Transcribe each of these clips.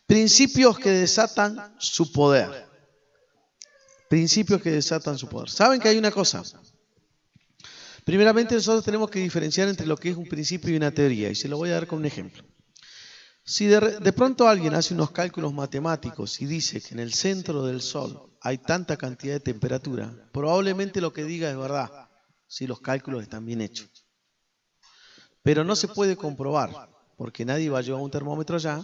Principios que desatan su poder. Principios que desatan su poder. ¿Saben que hay una cosa? Primeramente nosotros tenemos que diferenciar entre lo que es un principio y una teoría. Y se lo voy a dar con un ejemplo. Si de pronto alguien hace unos cálculos matemáticos y dice que en el centro del Sol hay tanta cantidad de temperatura, probablemente lo que diga es verdad, si los cálculos están bien hechos. Pero no se puede comprobar, porque nadie va a llevar un termómetro allá,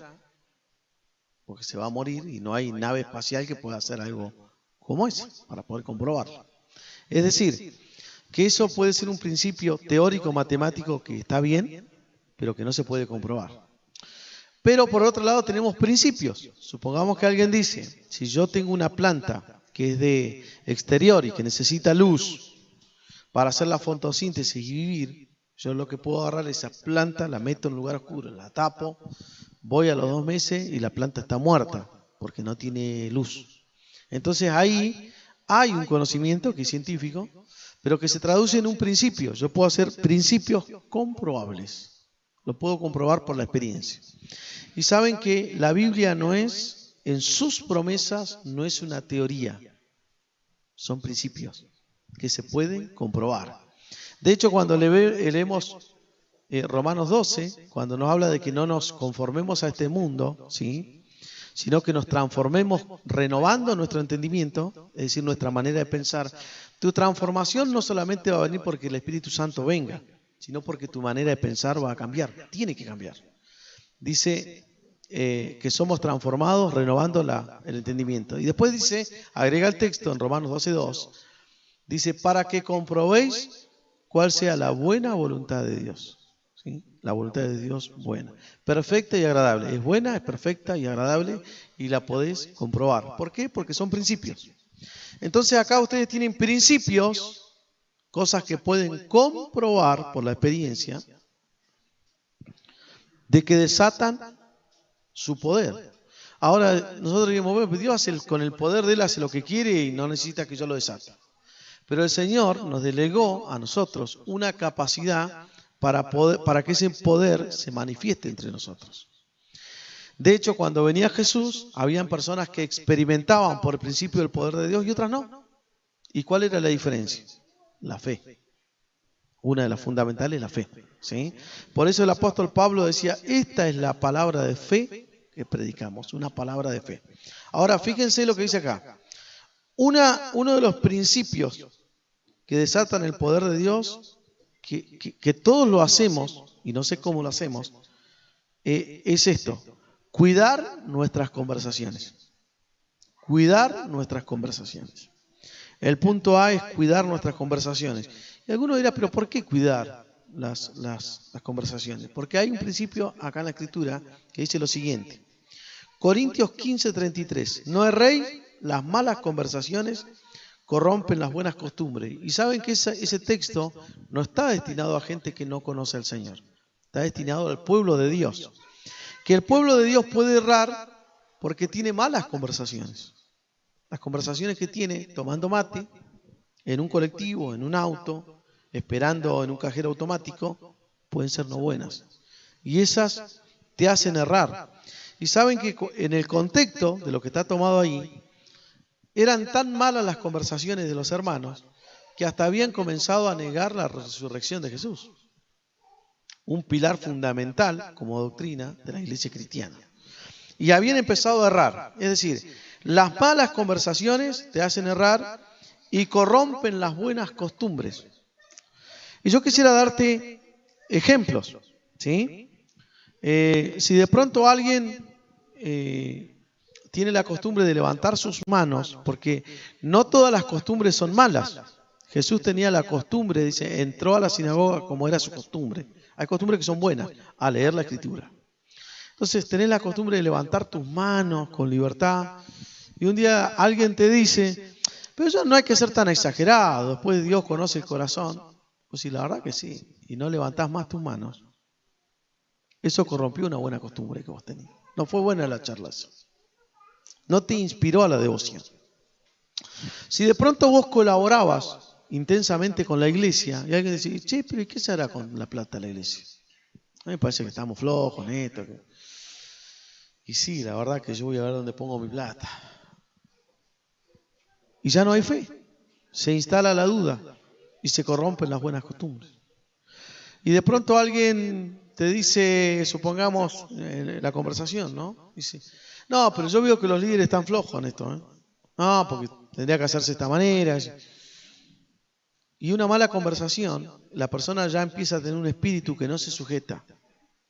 porque se va a morir y no hay nave espacial que pueda hacer algo como ese, para poder comprobarlo. Es decir, que eso puede ser un principio teórico matemático que está bien, pero que no se puede comprobar. Pero por otro lado tenemos principios. Supongamos que alguien dice, si yo tengo una planta que es de exterior y que necesita luz para hacer la fotosíntesis y vivir, yo lo que puedo agarrar esa planta, la meto en un lugar oscuro, la tapo, voy a los 2 meses y la planta está muerta porque no tiene luz. Entonces ahí hay un conocimiento que es científico, pero que se traduce en un principio. Yo puedo hacer principios comprobables. Lo puedo comprobar por la experiencia. Y saben que la Biblia no es, en sus promesas, no es una teoría. Son principios que se pueden comprobar. De hecho, cuando leemos Romanos 12, cuando nos habla de que no nos conformemos a este mundo, ¿sí?, sino que nos transformemos renovando nuestro entendimiento, es decir, nuestra manera de pensar. Tu transformación no solamente va a venir porque el Espíritu Santo venga, sino porque tu manera de pensar va a cambiar, tiene que cambiar. Dice que somos transformados renovando el entendimiento. Y después dice, agrega el texto en Romanos 12:2, dice, para que comprobéis cuál sea la buena voluntad de Dios. ¿Sí? La voluntad de Dios buena, perfecta y agradable. Es buena, es perfecta y agradable y la podés comprobar. ¿Por qué? Porque son principios. Entonces acá ustedes tienen principios, cosas que pueden comprobar por la experiencia, de que desatan su poder. Ahora nosotros digamos, bueno, Dios con el poder de Él hace lo que quiere y no necesita que yo lo desate. Pero el Señor nos delegó a nosotros una capacidad para que ese poder se manifieste entre nosotros. De hecho, cuando venía Jesús, habían personas que experimentaban por el principio el poder de Dios y otras no. ¿Y cuál era la diferencia? La fe. Una de las fundamentales es la fe. ¿Sí? Por eso el apóstol Pablo decía, esta es la palabra de fe que predicamos, una palabra de fe. Ahora, fíjense lo que dice acá. Uno de los principios que desatan el poder de Dios, que todos lo hacemos, y no sé cómo lo hacemos, es esto: cuidar nuestras conversaciones. Cuidar nuestras conversaciones. El punto A es cuidar nuestras conversaciones. Y alguno dirá, pero ¿por qué cuidar las conversaciones? Porque hay un principio acá en la Escritura que dice lo siguiente. Corintios 15:33. No erréis, las malas conversaciones corrompen las buenas costumbres. Y saben que ese texto no está destinado a gente que no conoce al Señor. Está destinado al pueblo de Dios. Que el pueblo de Dios puede errar porque tiene malas conversaciones. Las conversaciones que tiene tomando mate, en un colectivo, en un auto, esperando en un cajero automático, pueden ser no buenas. Y esas te hacen errar. Y saben que en el contexto de lo que está tomado ahí, eran tan malas las conversaciones de los hermanos que hasta habían comenzado a negar la resurrección de Jesús. Un pilar fundamental como doctrina de la iglesia cristiana. Y habían empezado a errar. Es decir, las malas conversaciones te hacen errar y corrompen las buenas costumbres. Y yo quisiera darte ejemplos, ¿sí? Si de pronto alguien tiene la costumbre de levantar sus manos, porque no todas las costumbres son malas. Jesús tenía la costumbre, dice, entró a la sinagoga como era su costumbre. Hay costumbres que son buenas, a leer la Escritura. Entonces, tenés la costumbre de levantar tus manos con libertad. Y un día alguien te dice, pero eso no hay que ser tan exagerado, después Dios conoce el corazón. Pues sí, la verdad que sí, y no levantás más tus manos. Eso corrompió una buena costumbre que vos tenías. No fue buena la charla eso. No te inspiró a la devoción. Si de pronto vos colaborabas intensamente con la iglesia y alguien decía, che, pero ¿y qué se hará con la plata de la iglesia? A mí me parece que estamos flojos en esto. Y sí, la verdad que yo voy a ver dónde pongo mi plata. Y ya no hay fe. Se instala la duda y se corrompen las buenas costumbres. Y de pronto alguien te dice, supongamos, la conversación, ¿no? Dice, no, pero yo veo que los líderes están flojos en esto, ¿eh? No, porque tendría que hacerse de esta manera. Y una mala conversación, la persona ya empieza a tener un espíritu que no se sujeta,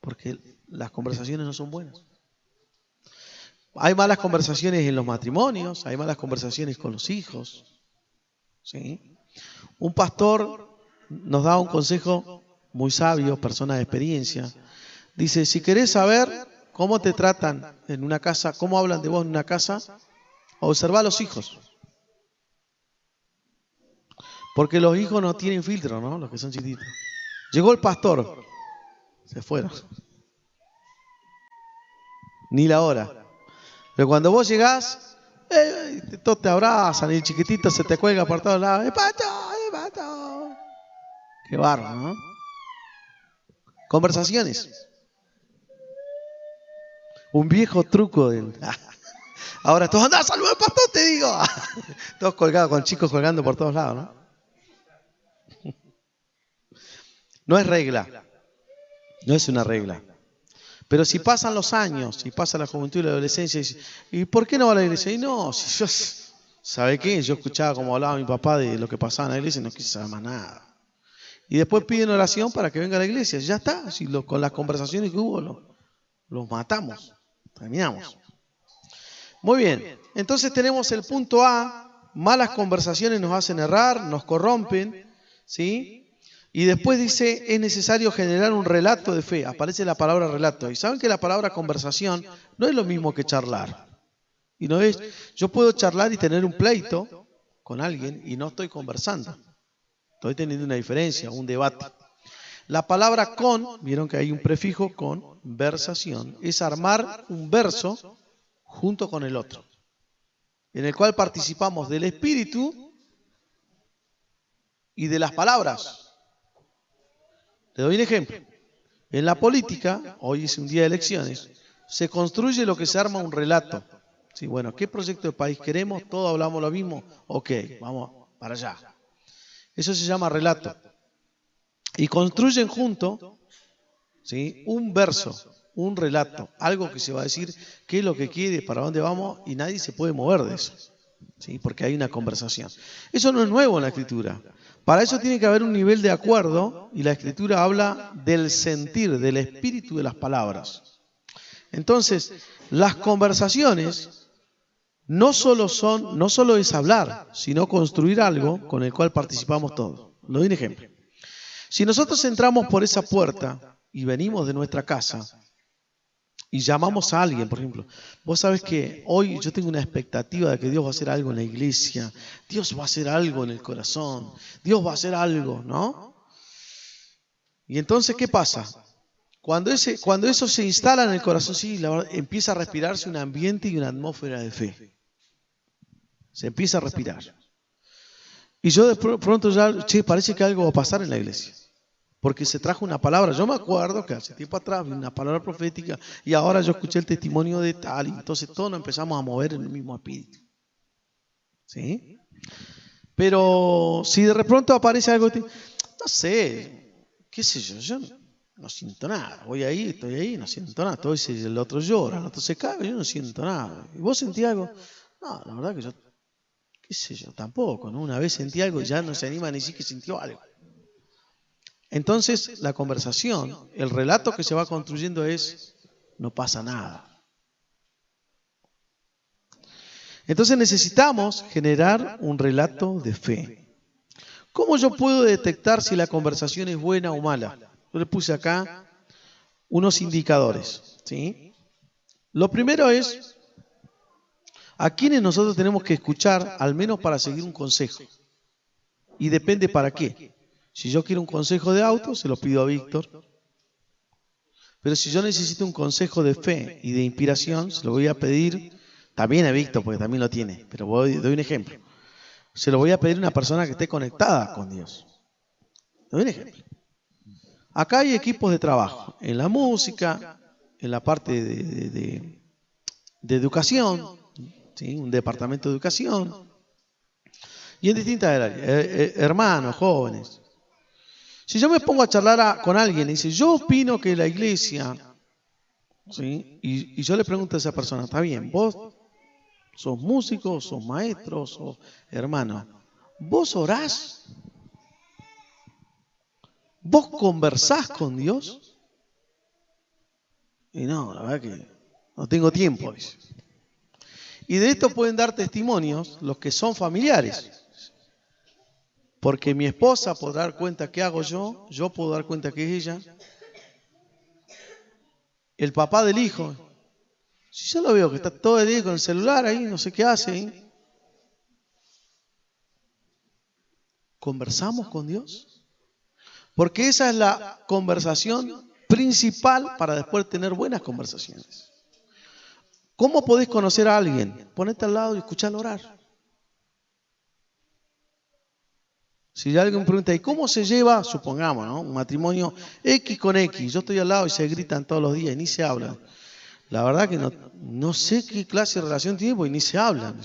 porque las conversaciones no son buenas. Hay malas conversaciones en los matrimonios, hay malas conversaciones con los hijos. ¿Sí? Un pastor nos da un consejo muy sabio, persona de experiencia. Dice, si querés saber cómo te tratan en una casa, cómo hablan de vos en una casa, observa a los hijos. Porque los hijos no tienen filtro, ¿no? Los que son chiquitos. Llegó el pastor, se fueron. Ni la hora. Pero cuando vos llegás, todos te abrazan y el chiquitito se te cuelga por todos lados. ¡Eh, pato! ¡Eh, pato! Qué bárbaro, ¿no? Conversaciones. Un viejo truco del... Ahora todos andan, saluda al pastor, te digo. Todos colgados, con chicos colgando por todos lados, ¿no? No es regla. No es una regla. Pero si pasan los años, si pasa la juventud y la adolescencia, ¿y por qué no va a la iglesia? Y no, si yo, ¿sabe qué? Yo escuchaba como hablaba mi papá de lo que pasaba en la iglesia y no quise saber más nada. Y después piden oración para que venga a la iglesia. Ya está, si con las conversaciones que hubo los matamos, terminamos. Muy bien, entonces tenemos el punto A, malas conversaciones nos hacen errar, nos corrompen, ¿sí? Y después dice, es necesario generar un relato de fe. Aparece la palabra relato. Y saben que la palabra conversación no es lo mismo que charlar. Y no es, yo puedo charlar y tener un pleito con alguien y no estoy conversando. Estoy teniendo una diferencia, un debate. La palabra con, vieron que hay un prefijo con, versación, es armar un verso junto con el otro, en el cual participamos del espíritu y de las palabras. Le doy un ejemplo. En la política, hoy es un día de elecciones, se construye lo que se arma un relato. Sí, bueno, ¿qué proyecto de país queremos? ¿Todos hablamos lo mismo? Ok, vamos para allá. Eso se llama relato. Y construyen junto, ¿sí?, un verso, un relato, algo que se va a decir qué es lo que quiere, para dónde vamos, y nadie se puede mover de eso, ¿sí?, porque hay una conversación. Eso no es nuevo en la Escritura. Para eso tiene que haber un nivel de acuerdo, y la Escritura habla del sentir, del espíritu de las palabras. Entonces, las conversaciones no solo es hablar, sino construir algo con el cual participamos todos. Le doy un ejemplo. Si nosotros entramos por esa puerta y venimos de nuestra casa y llamamos a alguien, por ejemplo, vos sabés que hoy yo tengo una expectativa de que Dios va a hacer algo en la iglesia, Dios va a hacer algo en el corazón, Dios va a hacer algo, ¿no? Y entonces, ¿qué pasa? Cuando eso se instala en el corazón, sí, la verdad, empieza a respirarse un ambiente y una atmósfera de fe. Se empieza a respirar. Y yo de pronto ya, parece que algo va a pasar en la iglesia. Porque se trajo una palabra. Yo me acuerdo que hace tiempo atrás vi una palabra profética y ahora yo escuché el testimonio de tal. Y entonces todos nos empezamos a mover en el mismo espíritu. ¿Sí? Pero si de pronto aparece algo, no sé, qué sé yo no siento nada. Voy ahí, estoy ahí, no siento nada. Todo ese, el otro llora, el otro se cae, yo no siento nada. ¿Y vos sentís algo? No, la verdad que yo, qué sé yo, tampoco, ¿no? Una vez sentí algo y ya no se anima ni siquiera que sintió algo. Entonces, la conversación, el relato que se va construyendo es, no pasa nada. Entonces necesitamos generar un relato de fe. ¿Cómo yo puedo detectar si la conversación es buena o mala? Yo le puse acá unos indicadores, ¿sí? Lo primero es a quienes nosotros tenemos que escuchar, al menos para seguir un consejo. Y depende para qué. Si yo quiero un consejo de auto, se lo pido a Víctor. Pero si yo necesito un consejo de fe y de inspiración, se lo voy a pedir también a Víctor, porque también lo tiene. Pero doy un ejemplo. Se lo voy a pedir a una persona que esté conectada con Dios. Doy un ejemplo. Acá hay equipos de trabajo. En la música, en la parte de educación, ¿sí? Un departamento de educación, y en distintas áreas, hermanos, jóvenes. Si yo me pongo a charlar con alguien y dice, yo opino que la iglesia, ¿sí? Y yo le pregunto a esa persona, está bien, vos sos músico, sos maestro, sos hermano, ¿vos orás? ¿Vos conversás con Dios? Y no, la verdad que no tengo tiempo. Dice. Y de esto pueden dar testimonios los que son familiares. Porque mi esposa podrá dar cuenta que hago yo puedo dar cuenta que es ella. El papá del hijo, si yo lo veo que está todo el día con el celular ahí, no sé qué hace. ¿Conversamos con Dios? Porque esa es la conversación principal para después tener buenas conversaciones. ¿Cómo podés conocer a alguien? Ponete al lado y escucharlo orar. Si alguien me pregunta, ¿y cómo se lleva, supongamos, ¿no? Un matrimonio X con X? Yo estoy al lado y se gritan todos los días y ni se hablan. La verdad que no sé qué clase de relación tiene porque ni se hablan.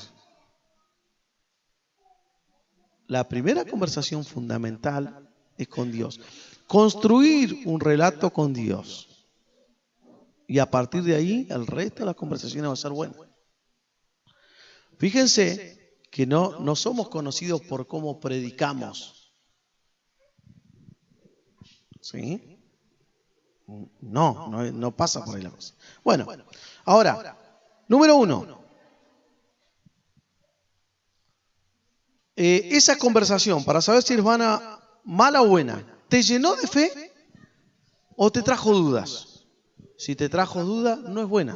La primera conversación fundamental es con Dios. Construir un relato con Dios. Y a partir de ahí, el resto de las conversaciones va a ser bueno. Fíjense que no somos conocidos por cómo predicamos. ¿Sí? No pasa por ahí la cosa. Bueno, ahora, número 1. Esa conversación, para saber si es mala o buena, ¿te llenó de fe o te trajo dudas? Si te trajo dudas, no es buena.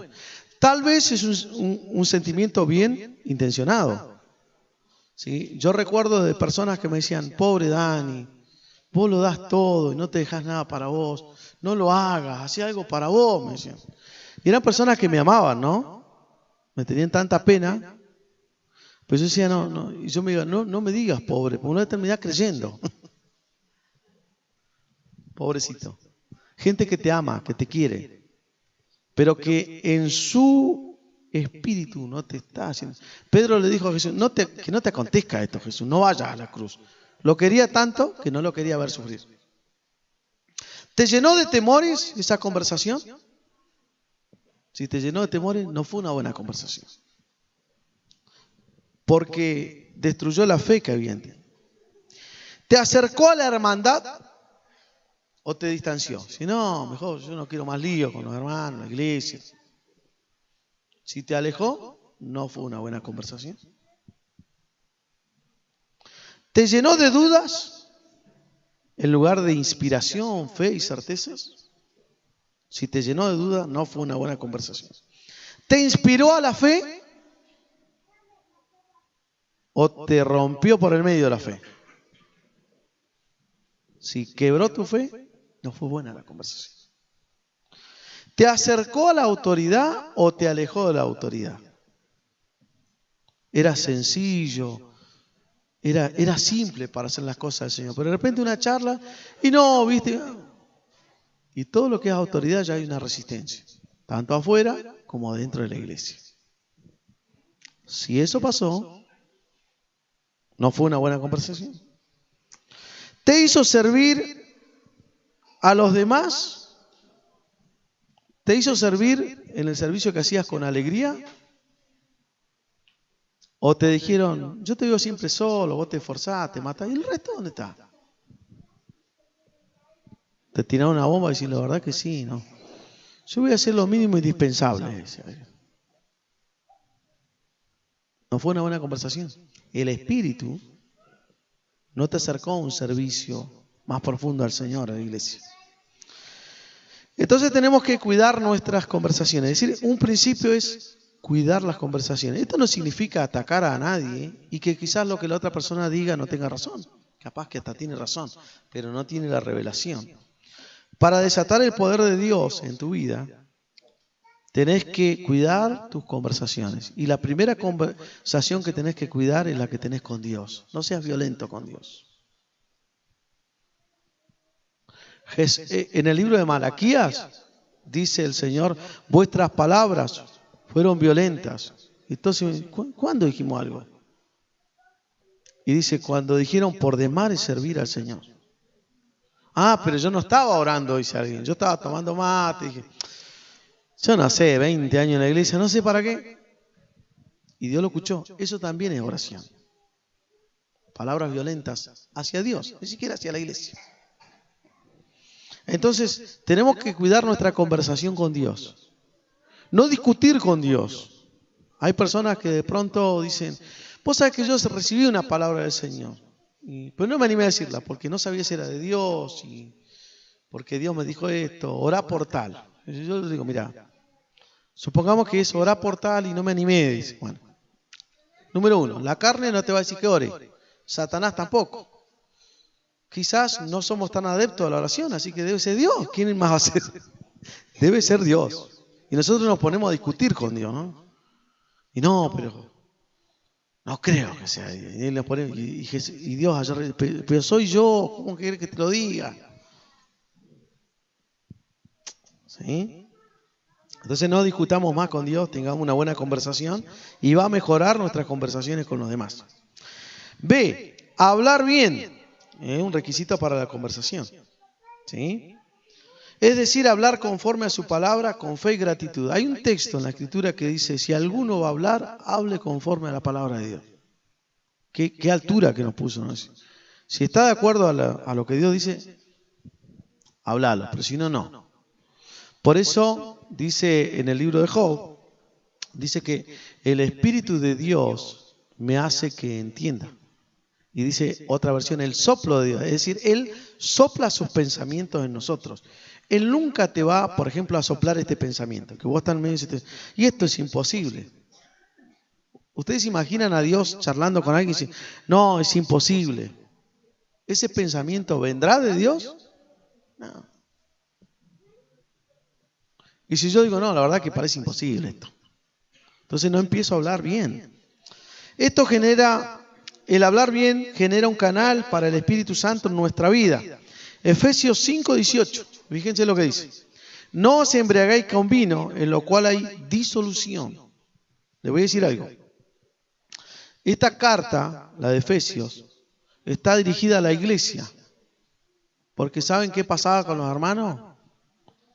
Tal vez es un sentimiento bien intencionado. ¿Sí? Yo recuerdo de personas que me decían, pobre Dani, vos lo das todo y no te dejas nada para vos, no lo hagas, hacé algo para vos, me decían. Y eran personas que me amaban, ¿no? Me tenían tanta pena. Pero yo decía, no, y yo me digo, no me digas pobre, porque uno va a terminar creyendo. Pobrecito. Gente que te ama, que te quiere, pero que en su espíritu no te está haciendo. Pedro le dijo a Jesús, que no te acontezca esto, Jesús, no vayas a la cruz. Lo quería tanto que no lo quería ver sufrir. ¿Te llenó de temores esa conversación? Si te llenó de temores, no fue una buena conversación. Porque destruyó la fe que había en ti. ¿Te acercó a la hermandad o te distanció? Si no, mejor yo no quiero más lío con los hermanos, la iglesia. Si te alejó, no fue una buena conversación. ¿Te llenó de dudas en lugar de inspiración, fe y certezas? Si te llenó de dudas, no fue una buena conversación. ¿Te inspiró a la fe o te rompió por el medio de la fe? Si quebró tu fe, no fue buena la conversación. ¿Te acercó a la autoridad o te alejó de la autoridad? Era sencillo, era simple para hacer las cosas del Señor, pero de repente una charla y no, viste, y todo lo que es autoridad ya hay una resistencia, tanto afuera como dentro de la iglesia. Si eso pasó, no fue una buena conversación. ¿Te hizo servir a los demás? ¿Te hizo servir en el servicio que hacías con alegría? ¿O te dijeron, yo te veo siempre solo, vos te esforzás, te matás, ¿y el resto dónde está? Te tiraron una bomba y decís, la verdad que sí, ¿no? Yo voy a hacer lo mínimo indispensable. No fue una buena conversación. El Espíritu no te acercó a un servicio más profundo al Señor, a la iglesia. Entonces tenemos que cuidar nuestras conversaciones. Es decir, un principio es cuidar las conversaciones. Esto no significa atacar a nadie y que quizás lo que la otra persona diga no tenga razón. Capaz que hasta tiene razón, pero no tiene la revelación. Para desatar el poder de Dios en tu vida, tenés que cuidar tus conversaciones. Y la primera conversación que tenés que cuidar es la que tenés con Dios. No seas violento con Dios. En el libro de Malaquías dice el Señor, vuestras palabras fueron violentas. Entonces, ¿cuándo dijimos algo? Y dice, cuando dijeron por demás servir al Señor. Ah, pero yo no estaba orando, dice alguien. Yo estaba tomando mate. Dije, yo no sé, 20 años en la iglesia, no sé para qué. Y Dios lo escuchó. Eso también es oración. Palabras violentas hacia Dios, ni siquiera hacia la iglesia. Entonces, tenemos que cuidar nuestra conversación con Dios. No discutir con Dios. Hay personas que de pronto dicen, vos sabés que yo recibí una palabra del Señor, pero no me animé a decirla porque no sabía si era de Dios, y porque Dios me dijo esto, orá por tal. Yo le digo, mira, supongamos que es orá por tal y no me animé. Dice, bueno, número uno, la carne no te va a decir que ore, Satanás tampoco. Quizás no somos tan adeptos a la oración, así que debe ser Dios. ¿Quién más va a ser? Debe ser Dios. Y nosotros nos ponemos a discutir con Dios, ¿no? Y no, pero no creo que sea Dios. Y Dios ayer, pero soy yo, ¿cómo querés que te lo diga? ¿Sí? Entonces no discutamos más con Dios, tengamos una buena conversación y va a mejorar nuestras conversaciones con los demás. B, hablar bien. Es un requisito para la conversación. ¿Sí? Es decir, hablar conforme a su palabra con fe y gratitud. Hay un texto en la Escritura que dice, si alguno va a hablar, hable conforme a la palabra de Dios. Qué altura que nos puso, ¿no? Si está de acuerdo a lo que Dios dice, hablalo, pero si no, no. Por eso dice en el libro de Job, dice que el Espíritu de Dios me hace que entienda. Y dice otra versión, el soplo de Dios. Es decir, Él sopla sus pensamientos en nosotros. Él nunca te va, por ejemplo, a soplar este pensamiento. Que vos estás en medio y dices, y esto es imposible. ¿Ustedes se imaginan a Dios charlando con alguien y dicen, no, es imposible? ¿Ese pensamiento vendrá de Dios? No. Y si yo digo, no, la verdad que parece imposible esto. Entonces no empiezo a hablar bien. Esto genera... El hablar bien genera un canal para el Espíritu Santo en nuestra vida. Efesios 5:18. Fíjense lo que dice. No os embriagáis con vino, en lo cual hay disolución. Le voy a decir algo. Esta carta, la de Efesios, está dirigida a la iglesia. Porque ¿saben qué pasaba con los hermanos?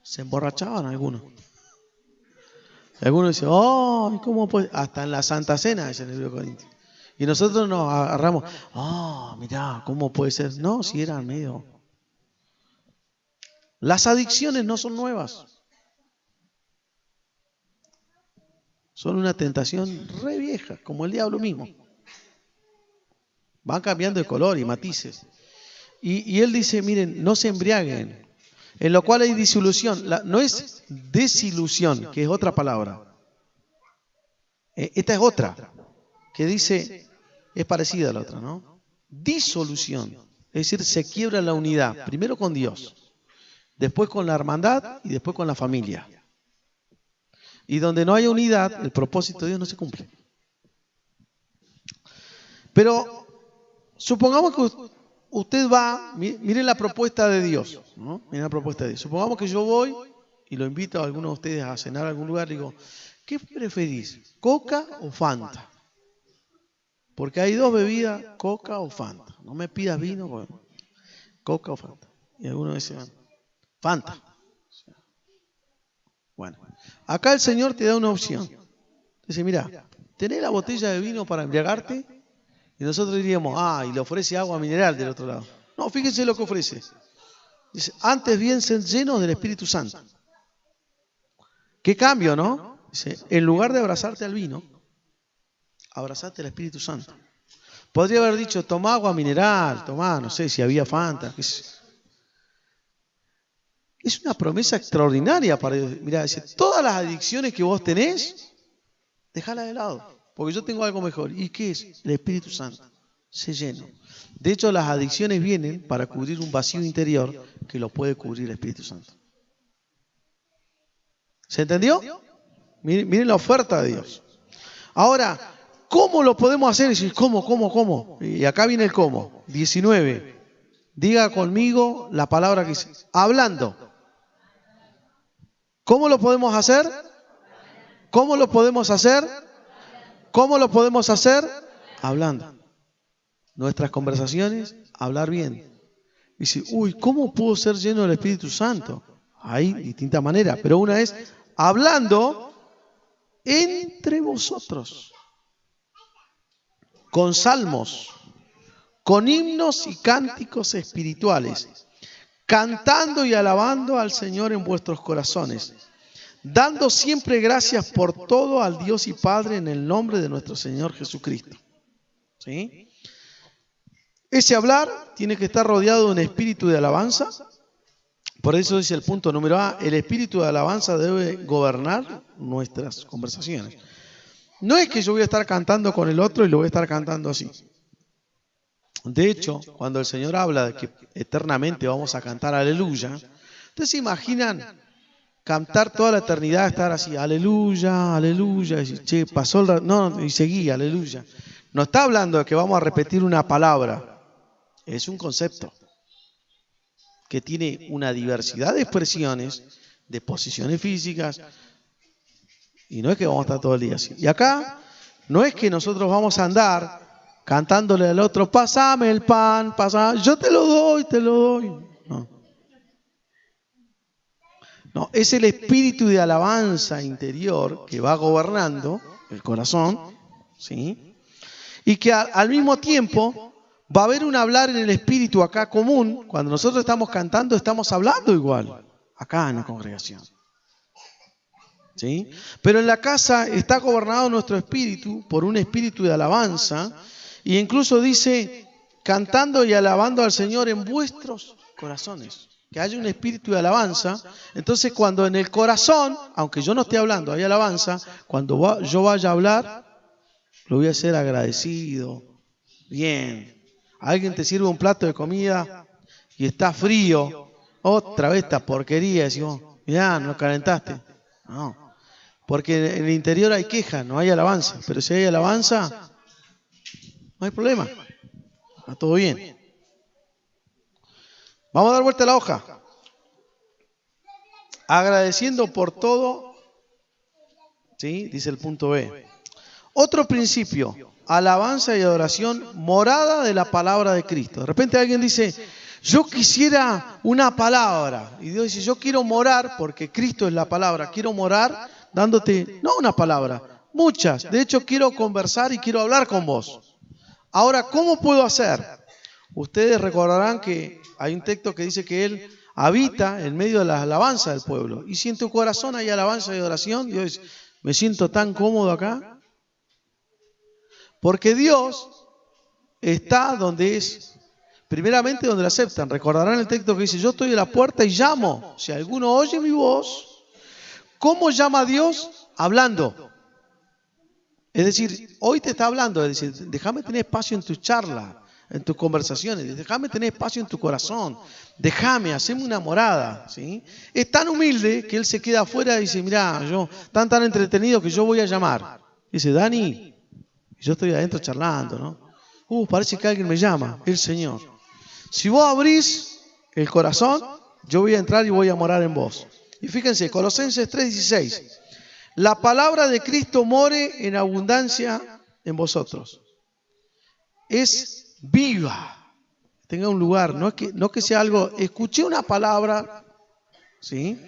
Se emborrachaban algunos. Algunos dicen, oh, ¿cómo puede? Hasta en la Santa Cena, dice en el libro de Corintios. Y nosotros nos agarramos, mirá, ¿cómo puede ser? No, si eran medio. Las adicciones no son nuevas. Son una tentación re vieja, como el diablo mismo. Van cambiando de color y matices. Y él dice, miren, no se embriaguen, en lo cual hay disolución. No es desilusión, que es otra palabra. Esta es otra, que dice... Es parecida a la otra, ¿no? Disolución. Es decir, se quiebra la unidad. Primero con Dios, después con la hermandad y después con la familia. Y donde no haya unidad, el propósito de Dios no se cumple. Pero supongamos que usted va, miren la propuesta de Dios, ¿no? Miren la propuesta de Dios. Supongamos que yo voy y lo invito a alguno de ustedes a cenar a algún lugar y digo, ¿qué preferís? ¿Coca o Fanta? Porque hay dos bebidas, Coca o Fanta. No me pidas vino, bueno, Coca o Fanta. Y algunos dicen, Fanta. Bueno, acá el Señor te da una opción. Dice, mira, tenés la botella de vino para embriagarte. Y nosotros diríamos, y le ofrece agua mineral del otro lado. No, fíjense lo que ofrece. Dice, antes bien ser llenos del Espíritu Santo. ¿Qué cambio, no? Dice, en lugar de abrazarte al vino, abrazate al Espíritu Santo. Podría haber dicho, toma agua mineral, toma, no sé si había Fanta. Es una promesa extraordinaria para Dios. Mirá, dice, todas las adicciones que vos tenés, déjala de lado, porque yo tengo algo mejor. ¿Y qué es? El Espíritu Santo. Se llena. De hecho, las adicciones vienen para cubrir un vacío interior que lo puede cubrir el Espíritu Santo. ¿Se entendió? Miren la oferta de Dios. Ahora, ¿cómo lo podemos hacer? Y decir, ¿cómo? Y acá viene el cómo. 19. Diga conmigo la palabra que dice. Hablando. ¿Cómo lo podemos hacer? ¿Cómo lo podemos hacer? ¿Cómo lo podemos hacer? Hablando. Nuestras conversaciones, hablar bien. Dice, uy, ¿cómo puedo ser lleno del Espíritu Santo? Hay distintas maneras, pero una es hablando entre vosotros, con salmos, con himnos y cánticos espirituales, cantando y alabando al Señor en vuestros corazones, dando siempre gracias por todo al Dios y Padre en el nombre de nuestro Señor Jesucristo. ¿Sí? Ese hablar tiene que estar rodeado de un espíritu de alabanza. Por eso dice el punto número A, el espíritu de alabanza debe gobernar nuestras conversaciones. No es que yo voy a estar cantando con el otro y lo voy a estar cantando así. De hecho, cuando el Señor habla de que eternamente vamos a cantar aleluya, ¿ustedes se imaginan cantar toda la eternidad, estar así, aleluya, aleluya, y che, pasó el... No, y seguí, aleluya. No está hablando de que vamos a repetir una palabra, es un concepto que tiene una diversidad de expresiones, de posiciones físicas, y no es que vamos a estar todo el día así. Y acá no es que nosotros vamos a andar cantándole al otro, pásame el pan, pásame, yo te lo doy. No, es el espíritu de alabanza interior que va gobernando el corazón, ¿sí? Y que al mismo tiempo va a haber un hablar en el espíritu acá común. Cuando nosotros estamos cantando, estamos hablando igual, acá en la congregación. ¿Sí? Pero en la casa está gobernado nuestro espíritu por un espíritu de alabanza. Y incluso dice, cantando y alabando al Señor en vuestros corazones. Que haya un espíritu de alabanza. Entonces cuando en el corazón, aunque yo no esté hablando, hay alabanza, cuando yo vaya a hablar, lo voy a hacer agradecido, bien. Alguien te sirve un plato de comida y está frío, otra vez esta porquería, decimos, mirá, no calentaste. No, porque en el interior hay queja, no hay alabanza, pero si hay alabanza, no hay problema, está todo bien. Vamos a dar vuelta a la hoja. Agradeciendo por todo, ¿sí? Dice el punto B. Otro principio, alabanza y adoración, morada de la palabra de Cristo. De repente alguien dice, yo quisiera una palabra. Y Dios dice, yo quiero morar, porque Cristo es la palabra, quiero morar dándote, no una palabra, muchas. De hecho, quiero conversar y quiero hablar con vos. Ahora, ¿cómo puedo hacer? Ustedes recordarán que hay un texto que dice que Él habita en medio de la alabanza del pueblo. Y si en tu corazón hay alabanza y adoración, Dios dice, me siento tan cómodo acá. Porque Dios está donde es, primeramente donde le aceptan. Recordarán el texto que dice, yo estoy a la puerta y llamo. Si alguno oye mi voz, ¿cómo llama a Dios? Hablando. Es decir, hoy te está hablando, es decir, déjame tener espacio en tu charla, en tus conversaciones, déjame tener espacio en tu corazón, déjame, haceme una morada, ¿sí? Es tan humilde que él se queda afuera y dice, mirá, yo tan entretenido que yo voy a llamar. Dice, Dani, y yo estoy adentro charlando, ¿no? Parece que alguien me llama, el Señor. Si vos abrís el corazón, yo voy a entrar y voy a morar en vos. Y fíjense, Colosenses 3:16. La palabra de Cristo more en abundancia en vosotros. Es viva. Tenga un lugar, no que sea algo, escuché una palabra, ¿sí?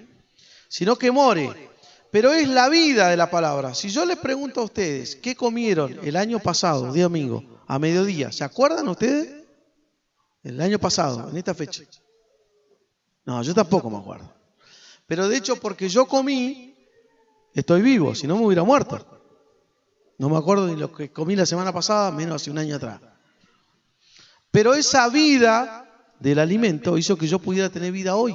Sino que more. Pero es la vida de la palabra. Si yo les pregunto a ustedes, ¿qué comieron el año pasado, día domingo, a mediodía? ¿Se acuerdan ustedes? El año pasado, en esta fecha. No, yo tampoco me acuerdo. Pero de hecho, porque yo comí, estoy vivo, si no me hubiera muerto. No me acuerdo ni lo que comí la semana pasada, menos hace un año atrás. Pero esa vida del alimento hizo que yo pudiera tener vida hoy.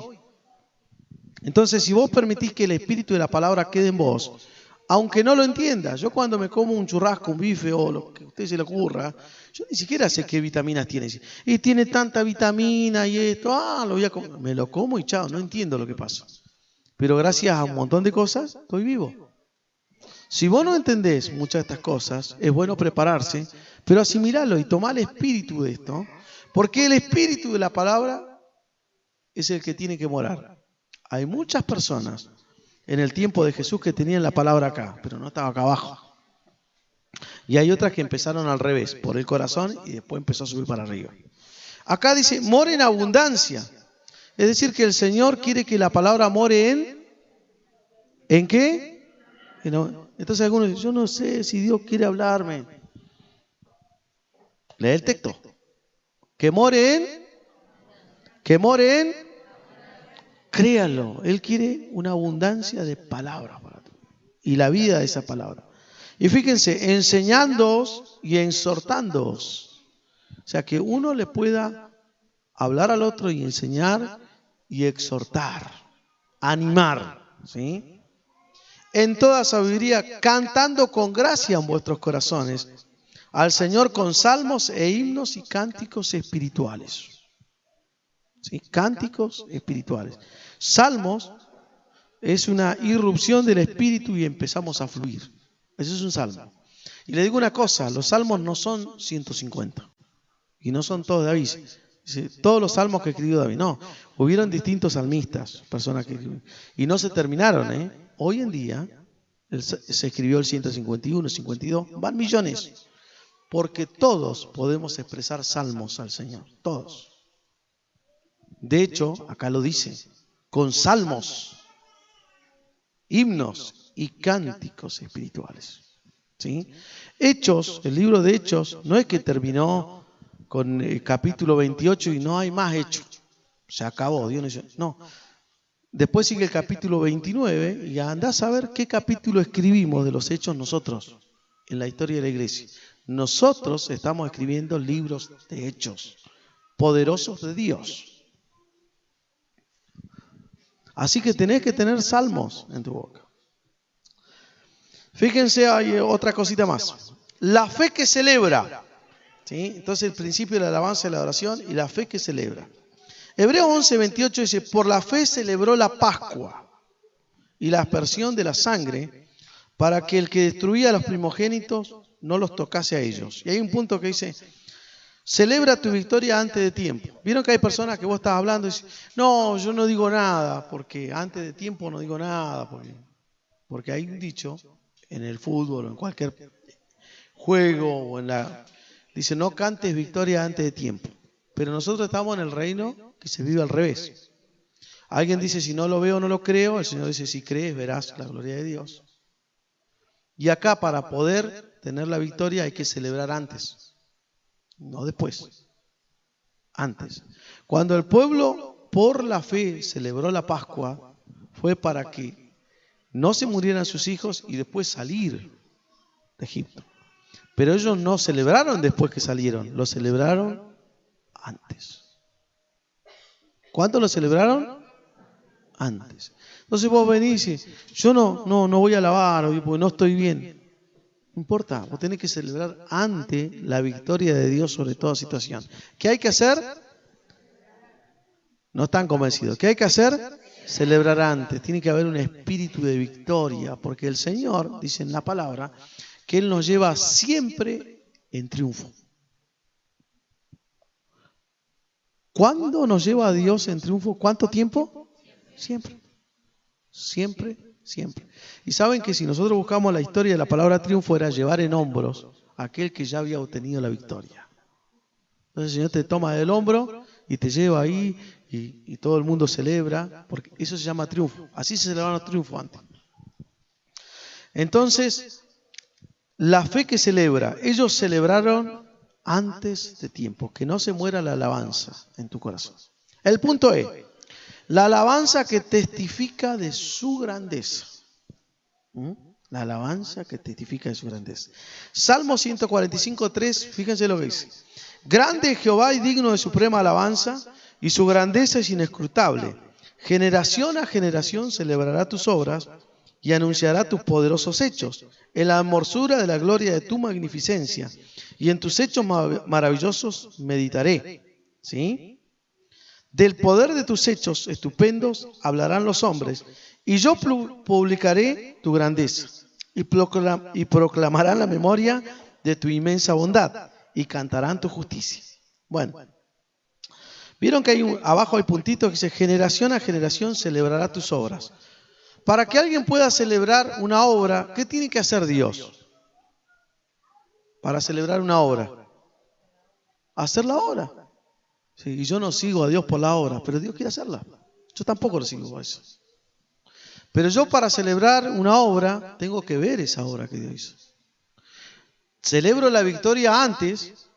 Entonces, si vos permitís que el espíritu de la palabra quede en vos, aunque no lo entiendas, yo cuando me como un churrasco, un bife o lo que a usted se le ocurra, yo ni siquiera sé qué vitaminas tiene. Y tiene tanta vitamina y esto, lo voy a comer. Me lo como y chao, no entiendo lo que pasa. Pero gracias a un montón de cosas, estoy vivo. Si vos no entendés muchas de estas cosas, es bueno prepararse, pero asimilarlo y tomar el espíritu de esto, porque el espíritu de la palabra es el que tiene que morar. Hay muchas personas en el tiempo de Jesús que tenían la palabra acá, pero no estaba acá abajo. Y hay otras que empezaron al revés, por el corazón, y después empezó a subir para arriba. Acá dice, more en abundancia. Es decir, que el Señor quiere que la palabra more ¿en qué? Entonces algunos dicen, yo no sé si Dios quiere hablarme. Lee el texto. Que more en, créalo. Él quiere una abundancia de palabras para ti. Y la vida de esa palabra. Y fíjense, enseñándoos y exhortándoos. O sea, que uno le pueda hablar al otro y enseñar y exhortar, animar, ¿sí? En toda sabiduría, cantando con gracia en vuestros corazones al Señor con salmos e himnos y cánticos espirituales. ¿Sí? Cánticos espirituales. Salmos es una irrupción del espíritu y empezamos a fluir. Eso es un salmo. Y le digo una cosa, los salmos no son 150. Y no son todos de David. Todos los salmos que escribió David. No, hubieron distintos salmistas, personas que escribieron. Y no se terminaron, Hoy en día se escribió el 151, 52, van millones. Porque todos podemos expresar salmos al Señor. Todos. De hecho, acá lo dice, con salmos, himnos y cánticos espirituales. ¿Sí? Hechos, el libro de Hechos, no es que terminó con el capítulo 28 y no hay más hechos. Se acabó, Dios no hizo. No. Después sigue el capítulo 29 y andás a ver qué capítulo escribimos de los hechos nosotros en la historia de la iglesia. Nosotros estamos escribiendo libros de hechos poderosos de Dios. Así que tenés que tener salmos en tu boca. Fíjense, hay otra cosita más. La fe que celebra. ¿Sí? Entonces el principio de la alabanza y la adoración y la fe que celebra. Hebreos 11:28 dice, por la fe celebró la Pascua y la aspersión de la sangre para que el que destruía a los primogénitos no los tocase a ellos. Y hay un punto que dice, celebra tu victoria antes de tiempo. ¿Vieron que hay personas que vos estás hablando y dicen, no, yo no digo nada, porque antes de tiempo no digo nada, porque hay un dicho en el fútbol o en cualquier juego o dice, no cantes victoria antes de tiempo. Pero nosotros estamos en el reino que se vive al revés. Alguien dice, si no lo veo, no lo creo. El Señor dice, si crees, verás la gloria de Dios. Y acá, para poder tener la victoria, hay que celebrar antes. No después. Antes. Cuando el pueblo, por la fe, celebró la Pascua, fue para que no se murieran sus hijos y después salir de Egipto. Pero ellos no celebraron después que salieron, lo celebraron antes. ¿Cuándo lo celebraron? Antes. Entonces vos venís y dices, yo no voy a alabar hoy porque no estoy bien. No importa, vos tenés que celebrar antes la victoria de Dios sobre toda situación. ¿Qué hay que hacer? No están convencidos. ¿Qué hay que hacer? Celebrar antes. Tiene que haber un espíritu de victoria, porque el Señor, dice en la palabra, que Él nos lleva siempre en triunfo. ¿Cuándo nos lleva a Dios en triunfo? ¿Cuánto tiempo? Siempre. Siempre, siempre. Y saben que si nosotros buscamos la historia de la palabra triunfo era llevar en hombros a aquel que ya había obtenido la victoria. Entonces el Señor te toma del hombro y te lleva ahí y todo el mundo celebra, porque eso se llama triunfo. Así se celebraban los triunfos antes. Entonces, la fe que celebra, ellos celebraron antes de tiempo, que no se muera la alabanza en tu corazón. El punto es, la alabanza que testifica de su grandeza. La alabanza que testifica de su grandeza. Salmo 145:3, fíjense lo que dice. Grande es Jehová y digno de suprema alabanza, y su grandeza es inescrutable. Generación a generación celebrará tus obras y anunciará tus poderosos hechos, en la hermosura de la gloria de tu magnificencia, y en tus hechos maravillosos meditaré. ¿Sí? Del poder de tus hechos estupendos hablarán los hombres, y yo publicaré tu grandeza, y proclamarán la memoria de tu inmensa bondad, y cantarán tu justicia. Bueno, vieron que abajo hay puntitos que dice, generación a generación celebrará tus obras. Para que alguien pueda celebrar una obra, ¿qué tiene que hacer Dios? Para celebrar una obra. Hacer la obra. Sí, y yo no sigo a Dios por la obra, pero Dios quiere hacerla. Yo tampoco lo sigo por eso. Pero yo para celebrar una obra, tengo que ver esa obra que Dios hizo. Celebro la victoria antes,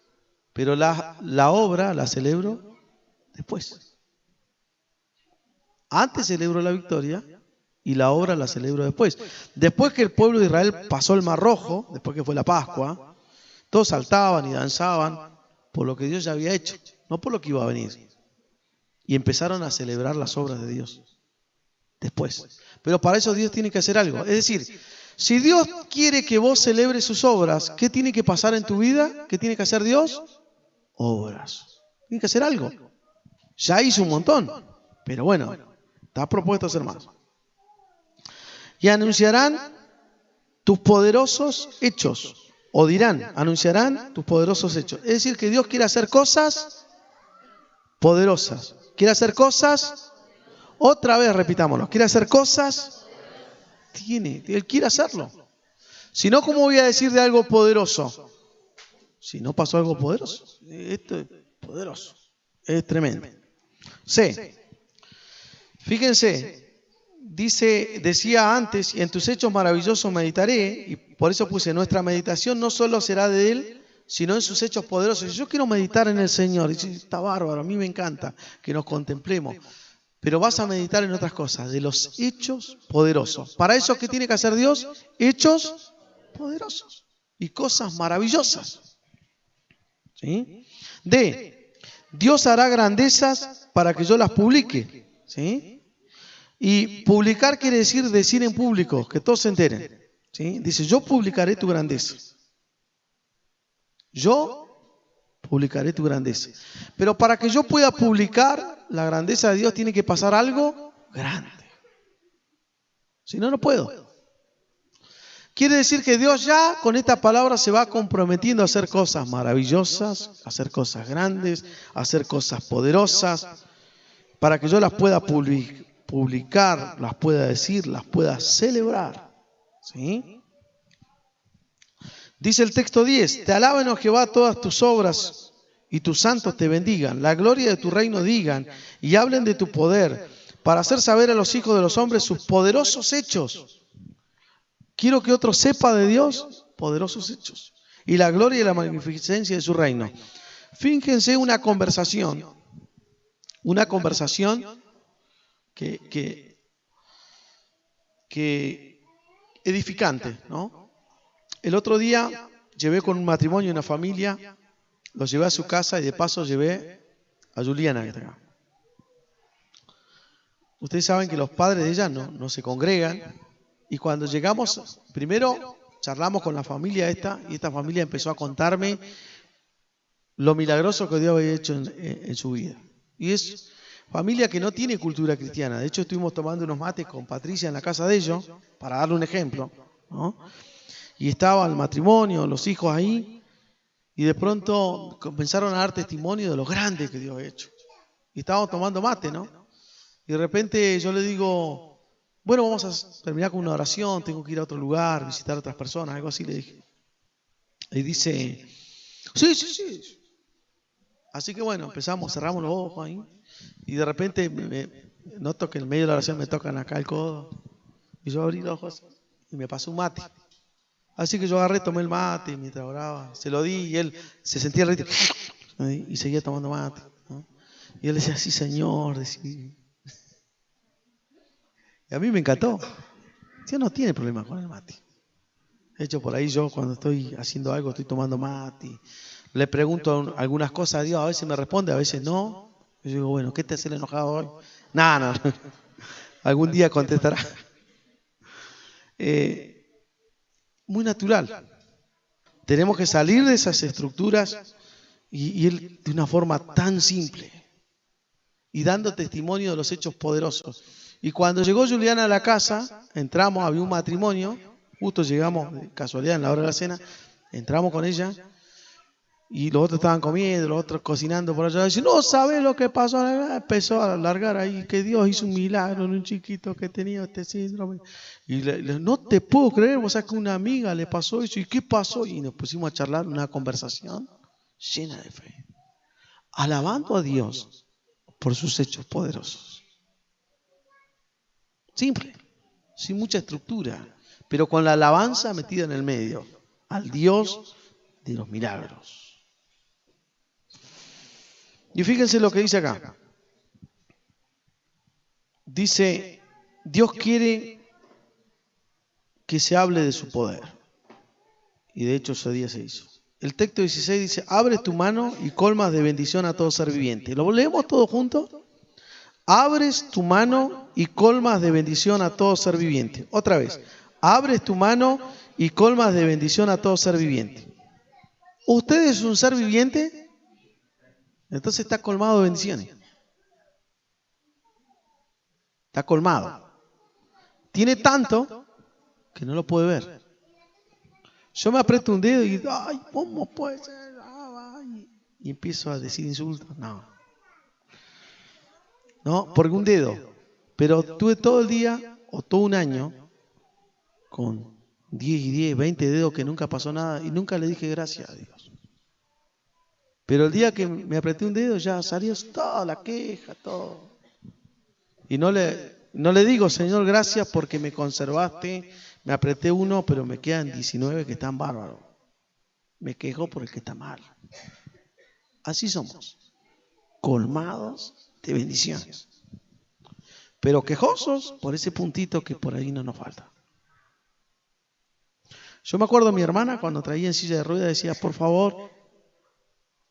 pero la obra la celebro después. Antes celebro la victoria y la obra la celebro después. Después que el pueblo de Israel pasó el Mar Rojo, después que fue la Pascua, todos saltaban y danzaban por lo que Dios ya había hecho, no por lo que iba a venir. Y empezaron a celebrar las obras de Dios después. Pero para eso Dios tiene que hacer algo. Es decir, si Dios quiere que vos celebres sus obras, ¿qué tiene que pasar en tu vida? ¿Qué tiene que hacer Dios? Obras. Tiene que hacer algo. Ya hizo un montón, pero bueno, está propuesto hacer más. Y anunciarán tus poderosos hechos. O dirán, anunciarán tus poderosos hechos. Es decir, que Dios quiere hacer cosas poderosas. Quiere hacer cosas, otra vez repitámoslo, quiere hacer cosas, Él quiere hacerlo. Si no, ¿cómo voy a decir de algo poderoso? Si no pasó algo poderoso. Esto es poderoso, es tremendo. C. Fíjense. Decía antes, y en tus hechos maravillosos meditaré, y por eso puse, nuestra meditación no solo será de Él, sino en sus hechos poderosos. Yo quiero meditar en el Señor, y está bárbaro, a mí me encanta que nos contemplemos, pero vas a meditar en otras cosas, de los hechos poderosos. Para eso, ¿qué tiene que hacer Dios? Hechos poderosos y cosas maravillosas. ¿Sí? D. Dios hará grandezas para que yo las publique. ¿Sí? Y publicar quiere decir en público, que todos se enteren. ¿Sí? Dice, yo publicaré tu grandeza. Yo publicaré tu grandeza. Pero para que yo pueda publicar la grandeza de Dios tiene que pasar algo grande. Si no, no puedo. Quiere decir que Dios ya con esta palabra se va comprometiendo a hacer cosas maravillosas, a hacer cosas grandes, a hacer cosas poderosas, para que yo las pueda publicar, las pueda decir, las pueda celebrar. ¿Sí? Dice el texto 10, te alaben, oh Jehová, todas tus obras y tus santos te bendigan, la gloria de tu reino digan y hablen de tu poder, para hacer saber a los hijos de los hombres sus poderosos hechos. Quiero que otro sepa de Dios poderosos hechos y la gloria y la magnificencia de su reino. Fíjense una conversación que edificante, ¿no? El otro día llevé con un matrimonio y una familia, los llevé a su casa y de paso llevé a Juliana, que está acá. Ustedes saben que los padres de ella no se congregan, y cuando llegamos, primero charlamos con la familia esta, y esta familia empezó a contarme lo milagroso que Dios había hecho en su vida. Y es familia que no tiene cultura cristiana. De hecho, estuvimos tomando unos mates con Patricia en la casa de ellos, para darle un ejemplo, ¿no? Y estaba el matrimonio, los hijos ahí, y de pronto comenzaron a dar testimonio de lo grande que Dios ha hecho. Y estábamos tomando mate, ¿no? Y de repente yo le digo, bueno, vamos a terminar con una oración, tengo que ir a otro lugar, visitar a otras personas, algo así le dije. Y dice, sí. Así que bueno, empezamos, cerramos los ojos ahí, y de repente noto que en medio de la oración me tocan acá el codo, y yo abrí los ojos y me pasó un mate. Así que yo agarré, tomé el mate, y mientras oraba, se lo di, y él se sentía re... y seguía tomando mate, ¿no? Y él decía, sí, Señor, decía. Y a mí me encantó. Dios no tiene problema con el mate. De hecho, por ahí yo cuando estoy haciendo algo, estoy tomando mate, le pregunto algunas cosas a Dios, a veces me responde, a veces no. Yo digo, bueno, ¿qué te hace el enojado hoy? No. Algún día contestará. Muy natural. Tenemos que salir de esas estructuras y ir de una forma tan simple y dando testimonio de los hechos poderosos. Y cuando llegó Juliana a la casa, entramos, había un matrimonio, justo llegamos de casualidad en la hora de la cena, entramos con ella Y los otros estaban comiendo, los otros cocinando por allá. Dice, no sabes lo que pasó. Empezó a alargar ahí que Dios hizo un milagro en un chiquito que tenía este síndrome. Y no te puedo creer, vos sabés que una amiga le pasó eso. ¿Y qué pasó? Y nos pusimos a charlar una conversación llena de fe, alabando a Dios por sus hechos poderosos. Simple, sin mucha estructura, pero con la alabanza metida en el medio, al Dios de los milagros. Y fíjense lo que dice acá. Dice, Dios quiere que se hable de su poder. Y de hecho ese día se hizo. El texto 16 dice, abre tu mano y colmas de bendición a todo ser viviente. ¿Lo leemos todos juntos? Abres tu mano y colmas de bendición a todo ser viviente. Otra vez, abres tu mano y colmas de bendición a todo ser viviente. ¿Usted es un ser viviente? Entonces está colmado de bendiciones. Está colmado. Tiene tanto que no lo puede ver. Yo me aprieto un dedo y, ay, ¿cómo puede ser? Y empiezo a decir insultos. No, por un dedo. Pero tuve todo el día o todo un año con 10 y 10, 20 dedos que nunca pasó nada y nunca le dije gracias a Dios. Pero el día que me apreté un dedo ya salió toda la queja, todo. Y no le digo, Señor, gracias porque me conservaste, me apreté uno, pero me quedan 19 que están bárbaros. Me quejo por el que está mal. Así somos, colmados de bendiciones. Pero quejosos por ese puntito que por ahí no nos falta. Yo me acuerdo de mi hermana cuando traía en silla de ruedas, decía, por favor,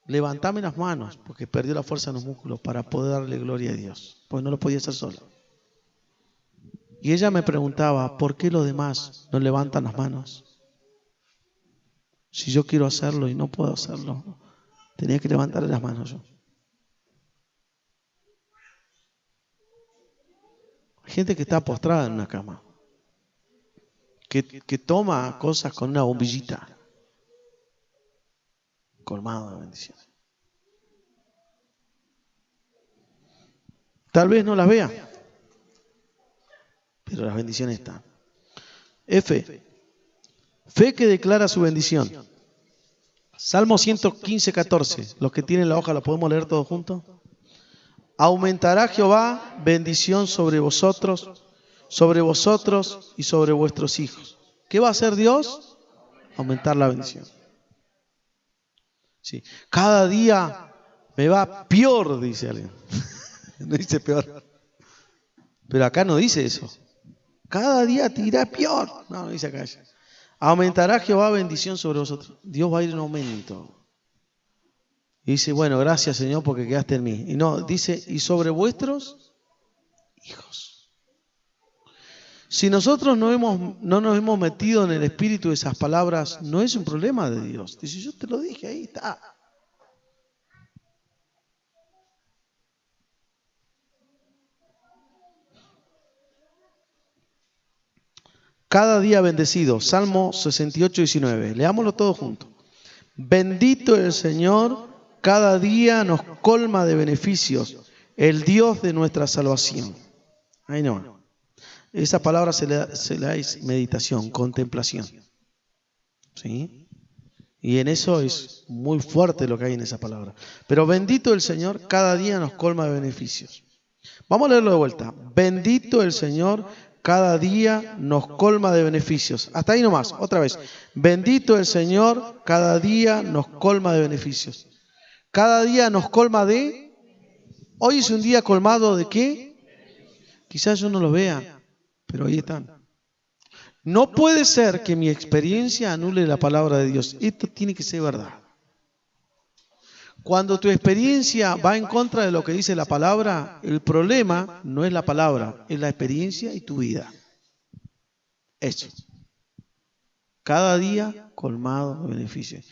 levantame las manos, porque perdió la fuerza en los músculos para poder darle gloria a Dios, porque no lo podía hacer sola. Y ella me preguntaba, ¿por qué los demás no levantan las manos? Si yo quiero hacerlo y no puedo hacerlo, tenía que levantarle las manos yo. Hay gente que está postrada en una cama, que toma cosas con una bombillita, colmado de bendiciones. Tal vez no las vea, pero las bendiciones están. F. Fe que declara su bendición. Salmo 115, 14. Los que tienen la hoja, ¿la podemos leer todos juntos? Aumentará Jehová bendición sobre vosotros y sobre vuestros hijos. ¿Qué va a hacer Dios? Aumentar la bendición. Sí. Cada día me va peor, dice alguien. No dice peor. Pero acá no dice eso. Cada día te irá peor. No dice acá. Aumentará Jehová bendición sobre vosotros. Dios va a ir en aumento. Y dice, bueno, gracias Señor porque quedaste en mí. Y no, dice, y sobre vuestros hijos. Si nosotros no nos hemos metido en el espíritu de esas palabras, no es un problema de Dios. Dice, yo te lo dije, ahí está. Cada día bendecido. Salmo 68, 19. Leámoslo todos juntos. Bendito el Señor, cada día nos colma de beneficios, el Dios de nuestra salvación. Ahí no. Esa palabra se le es meditación, contemplación. ¿Sí? Y en eso es muy fuerte lo que hay en esa palabra. Pero bendito el Señor, cada día nos colma de beneficios. Vamos a leerlo de vuelta. Bendito el Señor, cada día nos colma de beneficios. Hasta ahí nomás, otra vez. Bendito el Señor, cada día nos colma de beneficios. Cada día nos colma de... Hoy es un día colmado de ¿qué? Quizás yo no lo vea, pero ahí están. No puede ser que mi experiencia anule la palabra de Dios. Esto tiene que ser verdad. Cuando tu experiencia va en contra de lo que dice la palabra, el problema no es la palabra, es la experiencia y tu vida. Eso. Cada día colmado de beneficios.